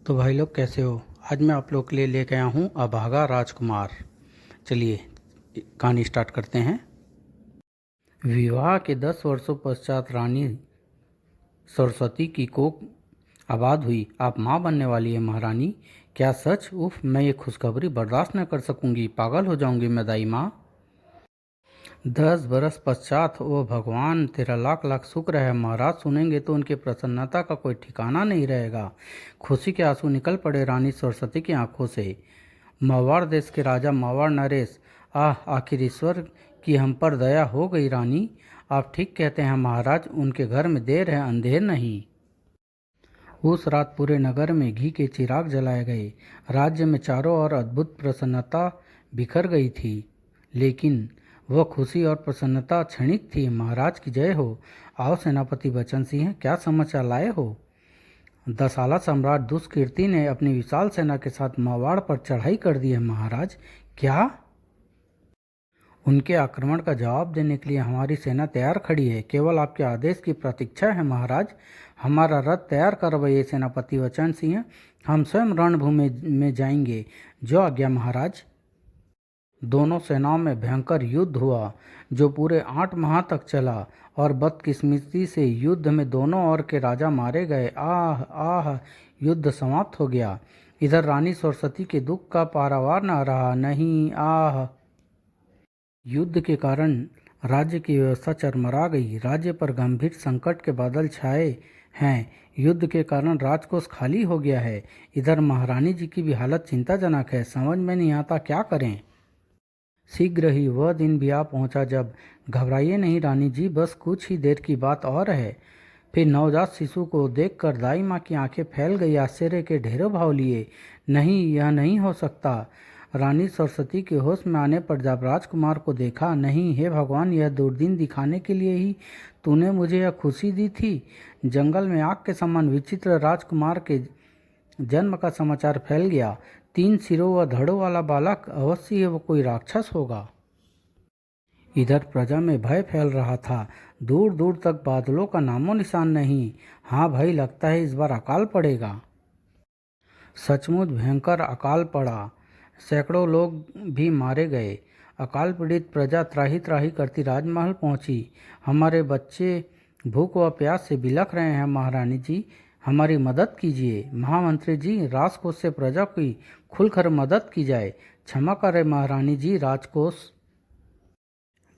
तो भाई लोग कैसे हो। आज मैं आप लोग के लिए लेके आया हूँ अभागा राजकुमार। चलिए कहानी स्टार्ट करते हैं। विवाह के 10 वर्षों पश्चात रानी सरस्वती की कोख आबाद हुई। आप माँ बनने वाली है महारानी। क्या सच? उफ, मैं ये खुशखबरी बर्दाश्त न कर सकूंगी। पागल हो जाऊंगी मैं दाई माँ। 10 बरस पश्चात ओ भगवान, तेरा लाख लाख शुक्र है। महाराज सुनेंगे तो उनकी प्रसन्नता का कोई ठिकाना नहीं रहेगा। खुशी के आंसू निकल पड़े रानी सरस्वती की आंखों से। मावाड़ देश के राजा मावाड़ नरेश, आखिर ईश्वर की हम पर दया हो गई रानी। आप ठीक कहते हैं महाराज, उनके घर में देर है अंधेर नहीं। उस रात पूरे नगर में घी के चिराग जलाए गए। राज्य में चारों ओर अद्भुत प्रसन्नता बिखर गई थी। लेकिन वह खुशी और प्रसन्नता क्षणिक थी। महाराज की जय हो। आओ सेनापति बचन सिंह, क्या समाचार लाए हो? दसाला सम्राट दुष्कीर्ति ने अपनी विशाल सेना के साथ मावाड़ पर चढ़ाई कर दी है महाराज। क्या? उनके आक्रमण का जवाब देने के लिए हमारी सेना तैयार खड़ी है। केवल आपके आदेश की प्रतीक्षा है महाराज। हमारा रथ तैयार करवाइए सेनापति वचन सिंह। हम स्वयं रणभूमि में जाएंगे। जो आज्ञा महाराज। दोनों सेनाओं में भयंकर युद्ध हुआ जो पूरे 8 माह तक चला और बदकिस्मती से युद्ध में दोनों ओर के राजा मारे गए। आह आह, युद्ध समाप्त हो गया। इधर रानी सरस्वती के दुख का पारावार न रहा। नहीं, आह। युद्ध के कारण राज्य की व्यवस्था चरमरा गई। राज्य पर गंभीर संकट के बादल छाए हैं। युद्ध के कारण राजकोष खाली हो गया है। इधर महारानी जी की भी हालत चिंताजनक है। समझ में नहीं आता क्या करें। शीघ्र ही वह दिन भी आ पहुंचा जब। घबराइए नहीं रानी जी, बस कुछ ही देर की बात और है। फिर नवजात शिशु को देखकर दाई माँ की आंखें फैल गई। आश्चर्य के ढेरों भाव लिए। नहीं, यह नहीं हो सकता। रानी सरस्वती के होश में आने पर जब राजकुमार को देखा, नहीं, हे भगवान, यह दुर्दिन दिखाने के लिए ही तूने मुझे यह खुशी दी थी। जंगल में आग के समान विचित्र राजकुमार के जन्म का समाचार फैल गया। 3 सिरों व धड़ों वाला बालक, अवश्य ही वो कोई राक्षस होगा। इधर प्रजा में भय फैल रहा था। दूर दूर तक बादलों का नामो निशान नहीं। हाँ भाई, लगता है इस बार अकाल पड़ेगा। सचमुच भयंकर अकाल पड़ा। सैकड़ों लोग भी मारे गए। अकाल पीड़ित प्रजा त्राही त्राही करती राजमहल पहुंची। हमारे बच्चे भूख व प्यास से बिलख रहे हैं महारानी जी, हमारी मदद कीजिए। महामंत्री जी, राजकोष से प्रजा की खुलकर मदद की जाए। क्षमा करें महारानी जी, राजकोष।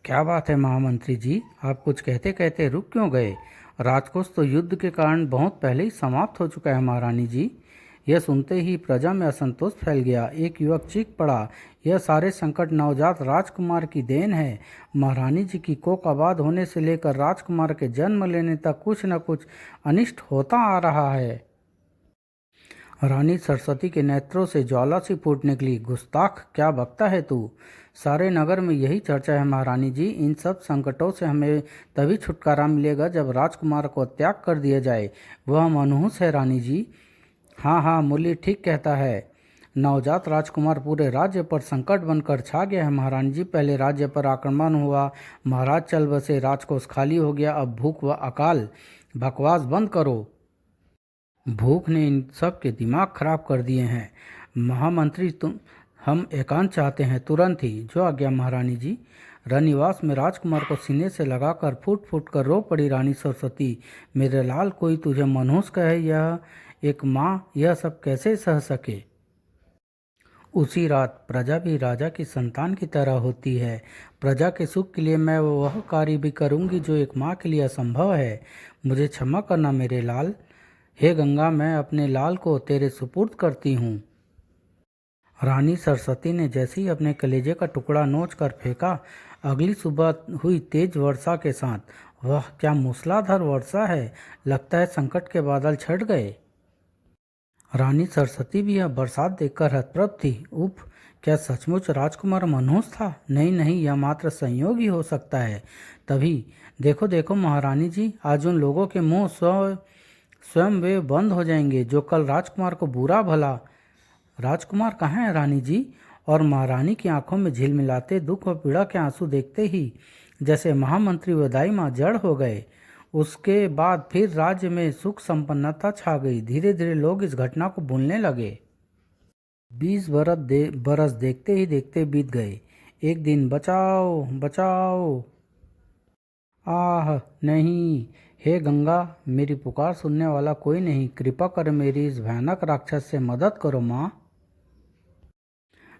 क्या बात है महामंत्री जी, आप कुछ कहते कहते रुक क्यों गए? राजकोष तो युद्ध के कारण बहुत पहले ही समाप्त हो चुका है महारानी जी। यह सुनते ही प्रजा में असंतोष फैल गया। एक युवक चीख पड़ा, यह सारे संकट नवजात राजकुमार की देन है। महारानी जी की कोख आबाद होने से लेकर राजकुमार के जन्म लेने तक कुछ न कुछ अनिष्ट होता आ रहा है। रानी सरस्वती के नेत्रों से ज्वाला सी फूट निकली। गुस्ताख, क्या बकता है तू? सारे नगर में यही चर्चा है महारानी जी। इन सब संकटों से हमें तभी छुटकारा मिलेगा जब राजकुमार को त्याग कर दिया जाए। वह मनहूस है रानी जी। हाँ हाँ, मुरली ठीक कहता है। नवजात राजकुमार पूरे राज्य पर संकट बनकर छा गया है महारानी जी। पहले राज्य पर आक्रमण हुआ, महाराज चल बसे, राजकोष खाली हो गया, अब भूख व अकाल। बकवास बंद करो। भूख ने इन सब के दिमाग खराब कर दिए हैं। महामंत्री, तुम हम एकांत चाहते हैं, तुरंत ही। जो आज्ञा महारानी जी। रनिवास में राजकुमार को सीने से लगाकर फूट फूट कर रो पड़ी रानी सरस्वती। मेरे लाल, कोई तुझे मनहूस कहे, यह एक माँ यह सब कैसे सह सके? उसी रात प्रजा भी राजा की संतान की तरह होती है। प्रजा के सुख के लिए मैं वह कार्य भी करूंगी जो एक माँ के लिए असंभव है। मुझे क्षमा करना मेरे लाल। हे गंगा, मैं अपने लाल को तेरे सुपुर्द करती हूँ। रानी सरस्वती ने जैसे ही अपने कलेजे का टुकड़ा नोच कर फेंका, अगली सुबह हुई तेज वर्षा के साथ। वह क्या मूसलाधार वर्षा है। लगता है संकट के बादल छट गए। रानी सरस्वती भी यह बरसात देखकर हतप्रभ थी। उफ, क्या सचमुच राजकुमार मनहूस था? नहीं नहीं, यह मात्र संयोग ही हो सकता है। तभी देखो देखो महारानी जी, आज उन लोगों के मुंह स्वयं वे बंद हो जाएंगे जो कल राजकुमार को बुरा भला। राजकुमार कहाँ है रानी जी? और महारानी की आंखों में झिलमिलाते दुख और पीड़ा के आंसू देखते ही जैसे महामंत्री व दाई माँ जड़ हो गए। उसके बाद फिर राज्य में सुख संपन्नता छा गई। धीरे धीरे लोग इस घटना को भूलने लगे। 20 बरस देखते ही देखते बीत गए। एक दिन बचाओ बचाओ, आह नहीं, हे गंगा, मेरी पुकार सुनने वाला कोई नहीं, कृपा कर मेरी इस भयानक राक्षस से मदद करो माँ।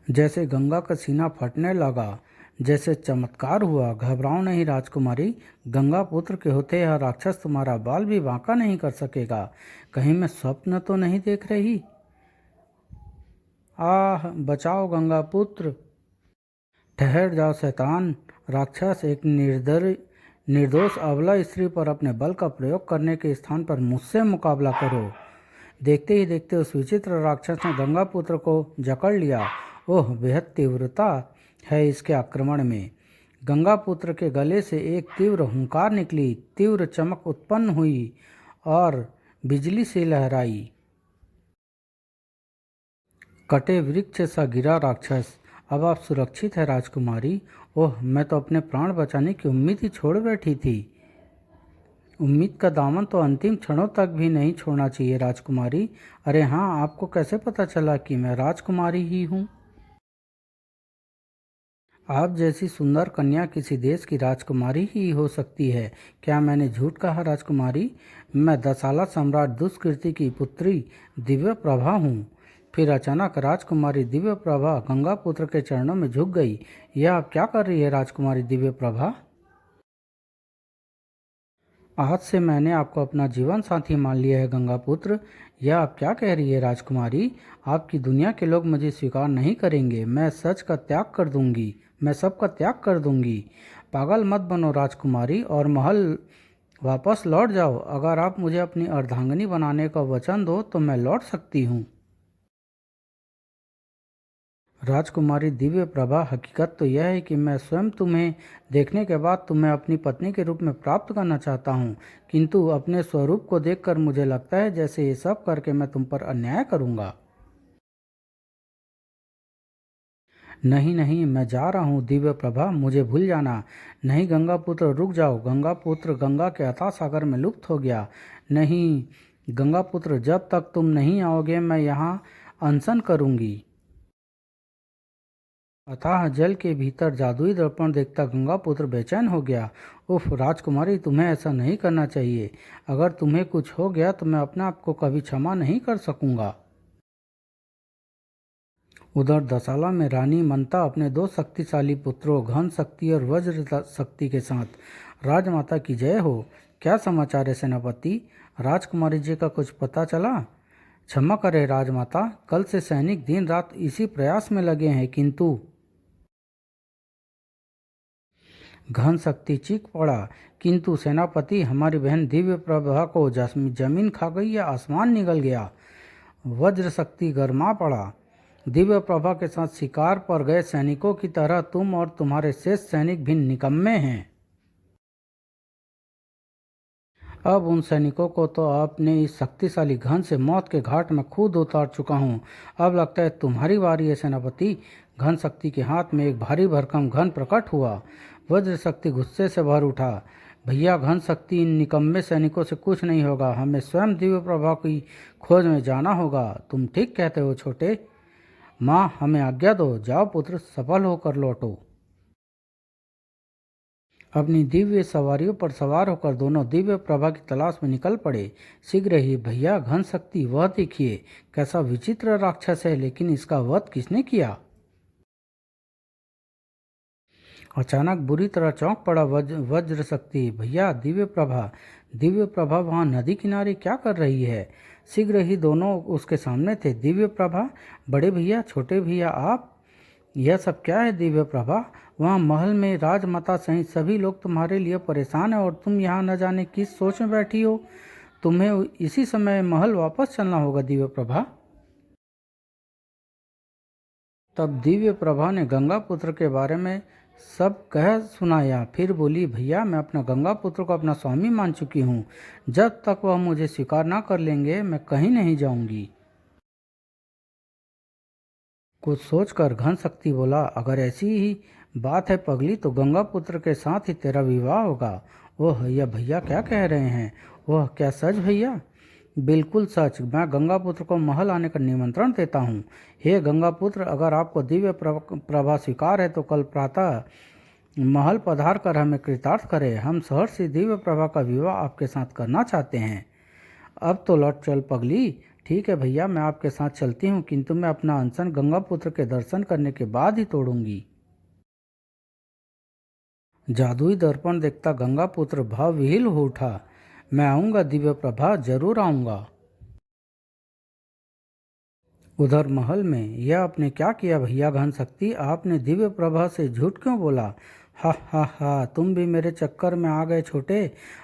जैसे गंगा का सीना फटने लगा, जैसे चमत्कार हुआ। घबराओ नहीं राजकुमारी, गंगा पुत्र के होते यह राक्षस तुम्हारा बाल भी बांका नहीं कर सकेगा। कहीं मैं स्वप्न तो नहीं देख रही? आह बचाओ गंगा पुत्र। ठहर जाओ शैतान राक्षस, एक निर्दोष अबला स्त्री पर अपने बल का प्रयोग करने के स्थान पर मुझसे मुकाबला करो। देखते ही देखते उस विचित्र राक्षस ने गंगा पुत्र को जकड़ लिया। ओह, बेहद तीव्रता है इसके आक्रमण में। गंगा पुत्र के गले से एक तीव्र हुंकार निकली, तीव्र चमक उत्पन्न हुई और बिजली से लहराई। कटे वृक्ष सा गिरा राक्षस। अब आप सुरक्षित है राजकुमारी। ओह, मैं तो अपने प्राण बचाने की उम्मीद ही छोड़ बैठी थी। उम्मीद का दामन तो अंतिम क्षणों तक भी नहीं छोड़ना चाहिए राजकुमारी। अरे हाँ, आपको कैसे पता चला कि मैं राजकुमारी ही हूँ? आप जैसी सुंदर कन्या किसी देश की राजकुमारी ही हो सकती है। क्या मैंने झूठ कहा राजकुमारी? मैं दशाला सम्राट दुष्कृति की पुत्री दिव्य प्रभा हूँ। फिर अचानक राजकुमारी दिव्य प्रभा गंगा पुत्र के चरणों में झुक गई। यह आप क्या कर रही है राजकुमारी दिव्य प्रभा? आज से मैंने आपको अपना जीवन साथी मान लिया है गंगा पुत्र। यह आप क्या कह रही है राजकुमारी? आपकी दुनिया के लोग मुझे स्वीकार नहीं करेंगे। मैं सच का त्याग कर दूंगी, मैं सबका त्याग कर दूंगी। पागल मत बनो राजकुमारी और महल वापस लौट जाओ। अगर आप मुझे अपनी अर्धांगिनी बनाने का वचन दो तो मैं लौट सकती हूँ। राजकुमारी दिव्य प्रभा, हकीकत तो यह है कि मैं स्वयं तुम्हें देखने के बाद तुम्हें अपनी पत्नी के रूप में प्राप्त करना चाहता हूँ, किंतु अपने स्वरूप को देखकर मुझे लगता है जैसे ये सब करके मैं तुम पर अन्याय करूँगा। नहीं नहीं, मैं जा रहा हूँ दिव्य प्रभा, मुझे भूल जाना। नहीं गंगा पुत्र, रुक जाओ। गंगा पुत्र गंगा के अथाह सागर में लुप्त हो गया। नहीं गंगा पुत्र, जब तक तुम नहीं आओगे मैं यहाँ अनशन करूँगी। अथाह जल के भीतर जादुई दर्पण देखता गंगा पुत्र बेचैन हो गया। उफ राजकुमारी, तुम्हें ऐसा नहीं करना चाहिए। अगर तुम्हें कुछ हो गया तो मैं अपने आप को कभी क्षमा नहीं कर सकूंगा। उधर दसाला में रानी मनता अपने दो शक्तिशाली पुत्रों घन शक्ति और वज्र शक्ति के साथ। राजमाता की जय हो। क्या समाचार है सेनापति? राजकुमारी जी का कुछ पता चला? क्षमा करे राजमाता, कल से सैनिक दिन रात इसी प्रयास में लगे हैं, किंतु घन शक्ति चीख पड़ा। किंतु सेनापति, हमारी बहन दिव्य प्रभा को जमीन खा गई या आसमान निगल गया। वज्र शक्ति गरमा पड़ा। दिव्य प्रभा के साथ शिकार पर गए सैनिकों की तरह तुम और तुम्हारे शेष सैनिक भी निकम्मे हैं। अब उन सैनिकों को तो आपने इस शक्तिशाली घन से मौत के घाट में खुद उतार चुका हूँ। अब लगता है तुम्हारी बारी है सेनापति। घन शक्ति के हाथ में एक भारी भरकम घन प्रकट हुआ। वज्र शक्ति गुस्से से भर उठा। भैया घन शक्ति, इन निकम्मे सैनिकों से कुछ नहीं होगा। हमें स्वयं दिव्य प्रभा की खोज में जाना होगा। तुम ठीक कहते हो छोटे। माँ, हमें आज्ञा दो। जाओ पुत्र, सफल होकर लौटो। अपनी दिव्य सवारियों पर सवार होकर दोनों दिव्य प्रभा की तलाश में निकल पड़े। शीघ्र ही भैया घन शक्ति, वह देखिए कैसा विचित्र राक्षस है, लेकिन इसका वध किसने किया? अचानक बुरी तरह चौंक पड़ा वज्र शक्ति। भैया दिव्य प्रभा वहाँ नदी किनारे क्या कर रही है? शीघ्र ही दोनों उसके सामने थे। दिव्य प्रभा, बड़े भैया, छोटे भैया, आप यह सब क्या है? दिव्य प्रभा, वहाँ महल में राजमाता सहित सभी लोग तुम्हारे लिए परेशान हैं और तुम यहाँ न जाने किस सोच में बैठी हो। तुम्हें इसी समय महल वापस चलना होगा दिव्य प्रभा। तब दिव्य प्रभा ने गंगा पुत्र के बारे में सब कह सुनाया। फिर बोली, भैया मैं अपना गंगा पुत्र को अपना स्वामी मान चुकी हूँ। जब तक वह मुझे स्वीकार ना कर लेंगे मैं कहीं नहीं जाऊंगी। कुछ सोचकर घन शक्ति बोला, अगर ऐसी ही बात है पगली, तो गंगा पुत्र के साथ ही तेरा विवाह होगा ओह, यह भैया क्या कह रहे हैं? ओह, क्या सच भैया? बिल्कुल सच। मैं गंगापुत्र को महल आने का निमंत्रण देता हूँ। हे गंगापुत्र, अगर आपको दिव्य प्रभा स्वीकार है तो कल प्रातः महल पधार कर हमें कृतार्थ करें। हम शहर से दिव्य प्रभा का विवाह आपके साथ करना चाहते हैं। अब तो लौट चल पगली। ठीक है भैया, मैं आपके साथ चलती हूँ, किंतु मैं अपना अनशन गंगापुत्र के दर्शन करने के बाद ही तोड़ूंगी। जादुई दर्पण देखता गंगापुत्र भाव विह्वल हो उठा। मैं आऊँगा दिव्य प्रभा, जरूर आऊँगा। उधर महल में यह आपने क्या किया भैया घन शक्ति? आपने दिव्य प्रभा से झूठ क्यों बोला? हा हा हा, तुम भी मेरे चक्कर में आ गए छोटे।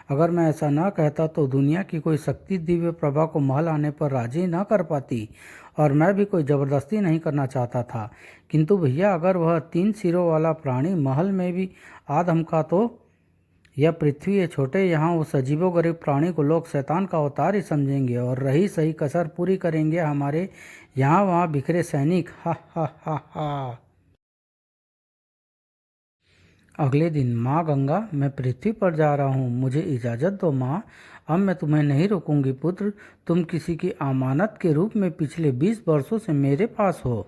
अगर मैं ऐसा ना कहता तो दुनिया की कोई शक्ति दिव्य प्रभा को महल आने पर राजी ना कर पाती, और मैं भी कोई ज़बरदस्ती नहीं करना चाहता था। किंतु भैया, अगर वह 3 सिरों वाला प्राणी महल में भी आ धमका तो? यह पृथ्वी है छोटे, यहाँ उस अजीबो गरीब प्राणी को लोग शैतान का अवतार ही समझेंगे, और रही सही कसर पूरी करेंगे हमारे यहाँ वहाँ बिखरे सैनिक। हा हा हा हा। अगले दिन, माँ गंगा, मैं पृथ्वी पर जा रहा हूँ, मुझे इजाज़त दो माँ। अब मैं तुम्हें नहीं रोकूंगी पुत्र। तुम किसी की अमानत के रूप में पिछले 20 वर्षों से मेरे पास हो।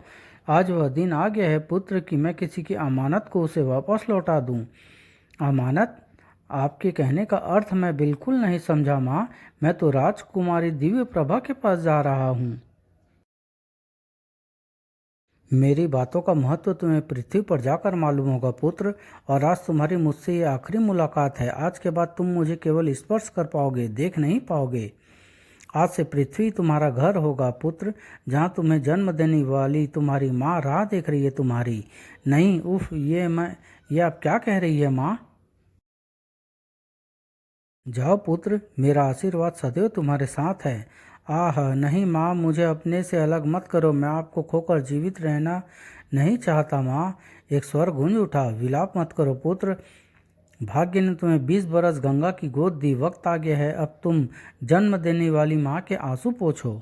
आज वह दिन आ गया है पुत्र कि मैं किसी की अमानत को उसे वापस लौटा दूँ। अमानत? आपके कहने का अर्थ मैं बिल्कुल नहीं समझा माँ। मैं तो राजकुमारी दिव्य प्रभा के पास जा रहा हूँ। मेरी बातों का महत्व तुम्हें पृथ्वी पर जाकर मालूम होगा पुत्र, और आज तुम्हारी मुझसे ये आखिरी मुलाकात है। आज के बाद तुम मुझे केवल स्पर्श कर पाओगे, देख नहीं पाओगे। आज से पृथ्वी तुम्हारा घर होगा पुत्र, जहाँ तुम्हें जन्म देने वाली तुम्हारी माँ राह देख रही है तुम्हारी। नहीं, उफ, ये आप क्या कह रही है माँ? जाओ पुत्र, मेरा आशीर्वाद सदैव तुम्हारे साथ है। आह नहीं माँ, मुझे अपने से अलग मत करो। मैं आपको खोकर जीवित रहना नहीं चाहता माँ। एक स्वर गूंज उठा। विलाप मत करो पुत्र। भाग्य ने तुम्हें 20 बरस गंगा की गोद दी। वक्त आ गया है, अब तुम जन्म देने वाली माँ के आंसू पोंछो।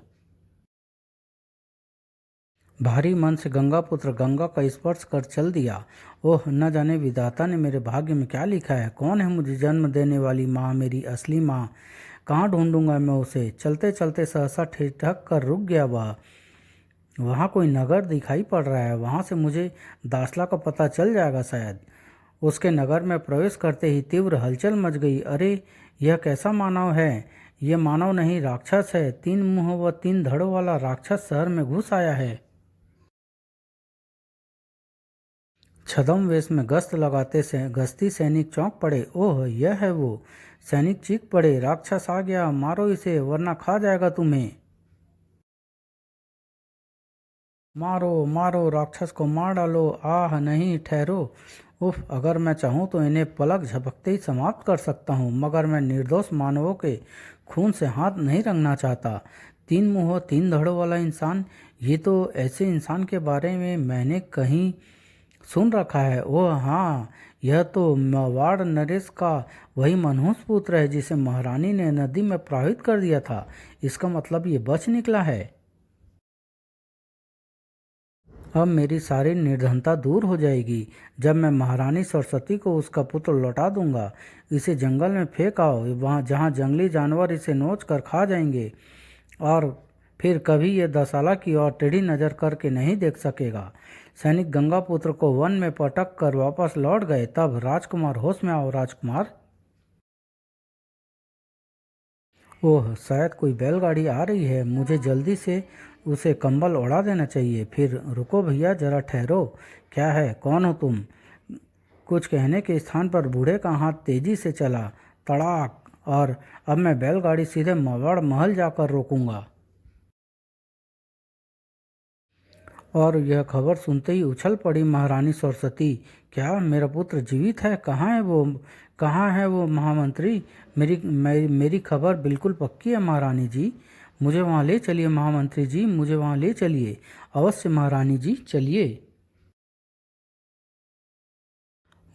भारी मन से गंगा पुत्र गंगा का स्पर्श कर चल दिया। ओह, न जाने विधाता ने मेरे भाग्य में क्या लिखा है। कौन है मुझे जन्म देने वाली माँ, मेरी असली माँ? कहाँ ढूंढूंगा मैं उसे? चलते चलते सहसा ठिठक कर रुक गया वह। वहाँ कोई नगर दिखाई पड़ रहा है। वहाँ से मुझे दासला का पता चल जाएगा शायद। उसके नगर में प्रवेश करते ही तीव्र हलचल मच गई। अरे, यह कैसा मानव है? यह मानव नहीं, राक्षस है। 3 मुंह व 3 धड़ों वाला राक्षस शहर में घुस आया है। छद्म वेश में गश्त लगाते से गश्ती सैनिक चौंक पड़े। ओह, यह है वो। सैनिक चीख पड़े, राक्षस आ गया, मारो इसे वरना खा जाएगा तुम्हें। मारो मारो, राक्षस को मार डालो। आह नहीं, ठहरो। उफ, अगर मैं चाहूँ तो इन्हें पलक झपकते ही समाप्त कर सकता हूँ, मगर मैं निर्दोष मानवों के खून से हाथ नहीं रंगना चाहता। 3 मुंह 3 धड़ों वाला इंसान, ये तो ऐसे इंसान के बारे में मैंने कहीं सुन रखा है। ओह हाँ, यह तो मेवाड़ नरेश का वही मनहूस पुत्र है जिसे महारानी ने नदी में प्रवाहित कर दिया था। इसका मतलब ये बच निकला है। अब मेरी सारी निर्धनता दूर हो जाएगी जब मैं महारानी सरस्वती को उसका पुत्र लौटा दूंगा। इसे जंगल में फेंक आओ, वहाँ जहाँ जंगली जानवर इसे नोच कर खा जाएंगे, और फिर कभी ये दसाला की ओर टेढ़ी नज़र करके नहीं देख सकेगा। सैनिक गंगा पुत्र को वन में पटक कर वापस लौट गए। तब राजकुमार, होश में आओ राजकुमार। ओह, शायद कोई बैलगाड़ी आ रही है। मुझे जल्दी से उसे कंबल ओढ़ा देना चाहिए। फिर रुको भैया, जरा ठहरो। क्या है, कौन हो तुम? कुछ कहने के स्थान पर बूढ़े का हाथ तेजी से चला। तड़ाक! और अब मैं बैलगाड़ी सीधे मवाड़ महल जाकर रोकूंगा। और यह खबर सुनते ही उछल पड़ी महारानी सरस्वती। क्या मेरा पुत्र जीवित है? कहाँ है वो? कहाँ है वो महामंत्री? मेरी खबर बिल्कुल पक्की है महारानी जी। मुझे वहाँ ले चलिए महामंत्री जी, मुझे वहाँ ले चलिए। अवश्य महारानी जी, चलिए।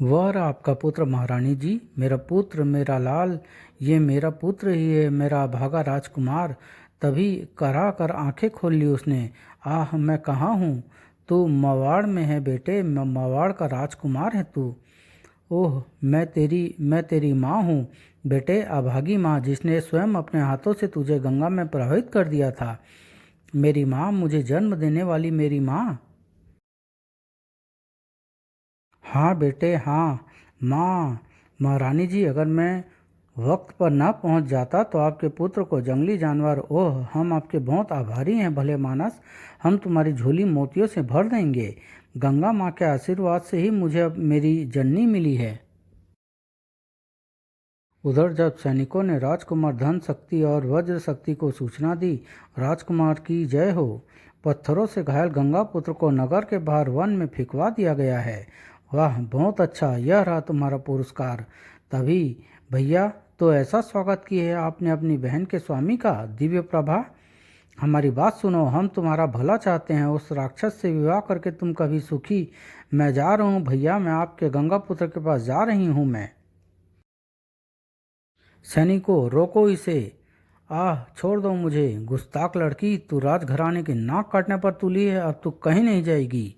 वह रहा आपका पुत्र महारानी जी। मेरा पुत्र, मेरा लाल, ये मेरा पुत्र ही है, मेरा भागा राजकुमार। तभी करा कर आंखें खोल ली उसने। आह, मैं कहाँ हूँ? तू मवाड़ में है बेटे, मवाड़ का राजकुमार है तू। ओह, मैं तेरी माँ हूँ बेटे, अभागी माँ जिसने स्वयं अपने हाथों से तुझे गंगा में प्रवाहित कर दिया था। मेरी माँ, मुझे जन्म देने वाली मेरी माँ। हाँ बेटे हाँ। माँ, महारानी जी, अगर मैं वक्त पर न पहुंच जाता तो आपके पुत्र को जंगली जानवर, ओह, हम आपके बहुत आभारी हैं भले मानस। हम तुम्हारी झोली मोतियों से भर देंगे। गंगा माँ के आशीर्वाद से ही मुझे अब मेरी जननी मिली है। उधर जब सैनिकों ने राजकुमार धन शक्ति और वज्र शक्ति को सूचना दी, राजकुमार की जय हो, पत्थरों से घायल गंगा पुत्र को नगर के बाहर वन में फेंकवा दिया गया है। वाह, बहुत अच्छा, यह रहा तुम्हारा पुरस्कार। तभी भैया, तो ऐसा स्वागत किया है आपने अपनी बहन के स्वामी का, दिव्य प्रभा। हमारी बात सुनो, हम तुम्हारा भला चाहते हैं। उस राक्षस से विवाह करके तुम कभी सुखी। मैं जा रहा हूँ भैया, मैं आपके गंगा पुत्र के पास जा रही हूँ मैं। सैनिकों, रोको इसे। आह, छोड़ दो मुझे। गुस्ताख लड़की, तू राजघराने की नाक काटने पर तुली है, अब तू कहीं नहीं जाएगी।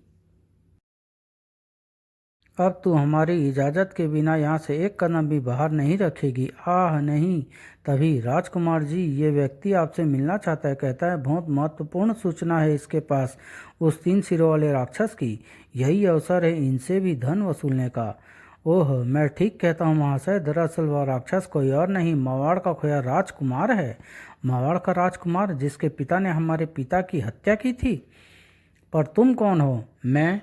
अब तू हमारी इजाज़त के बिना यहाँ से एक कदम भी बाहर नहीं रखेगी। आह नहीं। तभी राजकुमार जी, ये व्यक्ति आपसे मिलना चाहता है, कहता है बहुत महत्वपूर्ण सूचना है इसके पास उस 3 सिरों वाले राक्षस की। यही अवसर है इनसे भी धन वसूलने का। ओह, मैं ठीक कहता हूँ महाशय, दरअसल वह राक्षस कोई और नहीं, मावाड़ का खोया राजकुमार है। मावाड़ का राजकुमार, जिसके पिता ने हमारे पिता की हत्या की थी। पर तुम कौन हो? मैं।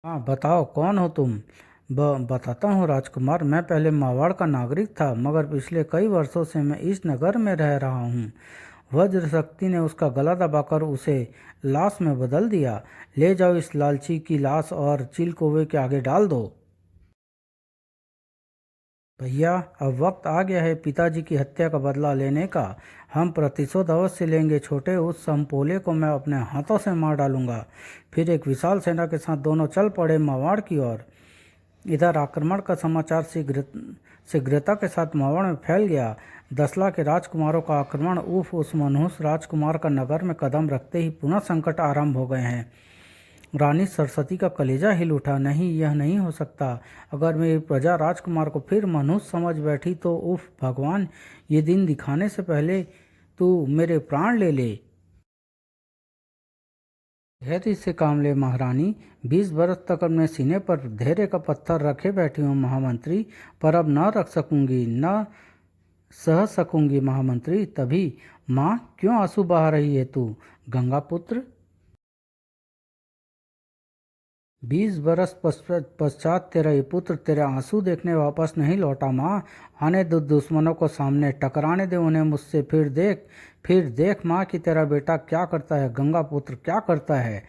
हाँ, बताओ कौन हो तुम? बताता हूँ राजकुमार, मैं पहले मावाड़ का नागरिक था, मगर पिछले कई वर्षों से मैं इस नगर में रह रहा हूँ। वज्र शक्ति ने उसका गला दबाकर उसे लाश में बदल दिया। ले जाओ इस लालची की लाश और चील कौवे के आगे डाल दो। भैया, अब वक्त आ गया है पिताजी की हत्या का बदला लेने का। हम प्रतिशोध अवश्य लेंगे छोटे, उस संपोले को मैं अपने हाथों से मार डालूंगा। फिर एक विशाल सेना के साथ दोनों चल पड़े मावाड़ की ओर। इधर आक्रमण का समाचार शीघ्रता के साथ मावड़ में फैल गया। 10 लाख के राजकुमारों का आक्रमण, उफ, उस मनहूस राजकुमार का नगर में कदम रखते ही पुनः संकट आरंभ हो गए हैं। रानी सरस्वती का कलेजा हिल उठा। नहीं, यह नहीं हो सकता। अगर मेरी प्रजा राजकुमार को फिर मनुष्य समझ बैठी तो उफ भगवान, ये दिन दिखाने से पहले तू मेरे प्राण ले ले। धैर्य से काम ले महारानी। 20 बरस तक अपने सीने पर धैर्य का पत्थर रखे बैठी हूँ महामंत्री, पर अब न रख सकूंगी, न सह सकूंगी महामंत्री। तभी माँ, क्यों आंसू बहा रही है तू? गंगा पुत्र, 20 बरस पश्चात तेरा ये पुत्र तेरे आंसू देखने वापस नहीं लौटा माँ। आने दो दुश्मनों को सामने, टकराने दे उन्हें मुझसे। फिर देख माँ कि तेरा बेटा क्या करता है, गंगा पुत्र क्या करता है।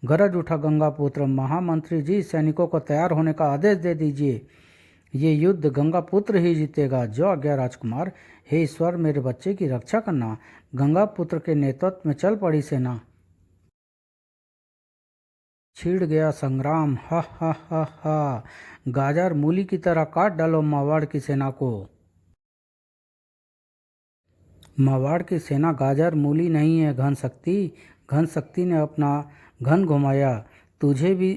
गरज उठा गंगा पुत्र। महामंत्री जी, सैनिकों को तैयार होने का आदेश दे दीजिए। ये युद्ध गंगा पुत्र ही जीतेगा। जो आज्ञा राजकुमार। हे ईश्वर, मेरे बच्चे की रक्षा करना। गंगा पुत्र के नेतृत्व में चल पड़ी सेना। छिड़ गया संग्राम। हा हा हा हा। गाजर मूली की तरह काट डालो मावाड़ की सेना को। मावाड़ की सेना गाजर मूली नहीं है घन शक्ति। घन शक्ति ने अपना घन घुमाया। तुझे भी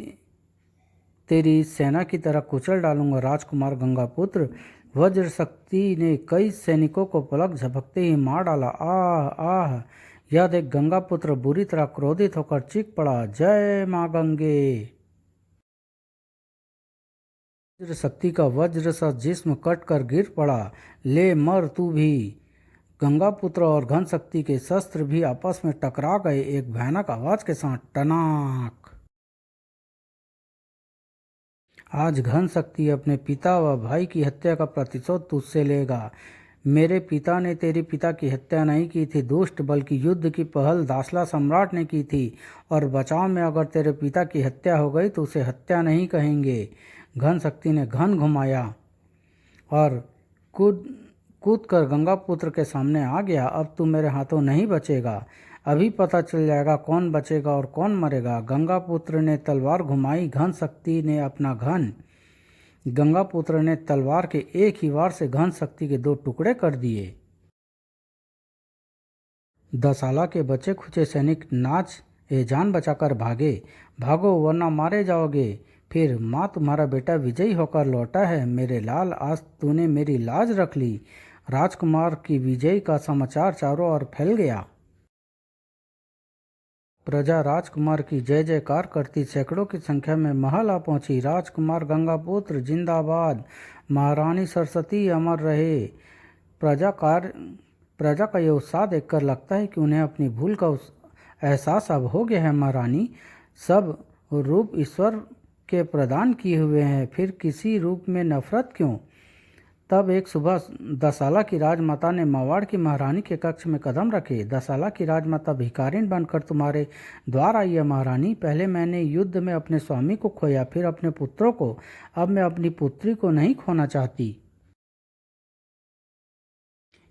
तेरी सेना की तरह कुचल डालूंगा राजकुमार गंगा पुत्र। वज्र शक्ति ने कई सैनिकों को पलक झपकते ही मार डाला। आह आह। यह देख गंगा पुत्र बुरी तरह क्रोधित होकर चीख पड़ा, जय माँ गंगे। वज्र शक्ति का वज्र सा जिस्म कट कर गिर पड़ा। ले मर तू भी। गंगा पुत्र और घन शक्ति के शस्त्र भी आपस में टकरा गए, एक भयानक आवाज के साथ, टनाक। आज घन शक्ति अपने पिता व भाई की हत्या का प्रतिशोध तुझसे लेगा। मेरे पिता ने तेरे पिता की हत्या नहीं की थी दुष्ट, बल्कि युद्ध की पहल दासला सम्राट ने की थी। और बचाव में अगर तेरे पिता की हत्या हो गई तो उसे हत्या नहीं कहेंगे। घन शक्ति ने घन घुमाया और कूद कूद कर गंगा पुत्र के सामने आ गया। अब तू मेरे हाथों नहीं बचेगा। अभी पता चल जाएगा कौन बचेगा और कौन मरेगा। गंगा पुत्र ने तलवार घुमाई। घन शक्ति ने अपना घन। गंगा पुत्र ने तलवार के एक ही वार से घन शक्ति के 2 टुकड़े कर दिए। 10 आला के बचे खुचे सैनिक नाच जान बचाकर भागे। भागो वरना मारे जाओगे। फिर माँ तुम्हारा बेटा विजयी होकर लौटा है। मेरे लाल, आज तूने मेरी लाज रख ली। राजकुमार की विजय का समाचार चारों ओर फैल गया। प्रजा राजकुमार की जय जयकार करती सैकड़ों की संख्या में महल आ पहुंची। राजकुमार गंगापुत्र जिंदाबाद, महारानी सरस्वती अमर रहे। प्रजा का यह उत्साह देखकर लगता है कि उन्हें अपनी भूल का एहसास अब हो गया है। महारानी, सब रूप ईश्वर के प्रदान किए हुए हैं, फिर किसी रूप में नफरत क्यों? तब एक सुबह दसाला की राजमाता ने मावाड़ की महारानी के कक्ष में कदम रखे। दसाला की राजमाता भिखारिन बनकर तुम्हारे द्वार आई है महारानी। पहले मैंने युद्ध में अपने स्वामी को खोया, फिर अपने पुत्रों को, अब मैं अपनी पुत्री को नहीं खोना चाहती।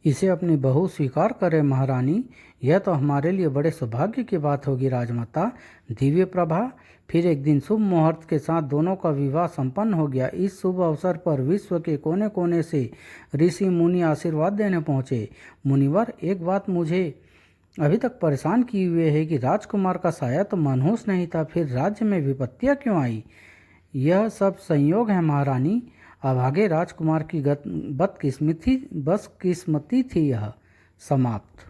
इसे अपनी बहू स्वीकार करें महारानी, यह तो हमारे लिए बड़े सौभाग्य की बात होगी। राजमाता, दिव्य प्रभा। फिर एक दिन शुभ मुहूर्त के साथ दोनों का विवाह संपन्न हो गया। इस शुभ अवसर पर विश्व के कोने कोने से ऋषि मुनि आशीर्वाद देने पहुँचे। मुनिवर, एक बात मुझे अभी तक परेशान किए हुए है कि राजकुमार का साया तो मनहूस नहीं था, फिर राज्य में विपत्तियाँ क्यों आई? यह सब संयोग है महारानी। अभागे राजकुमार की बदकिस्मती थी। यह समाप्त।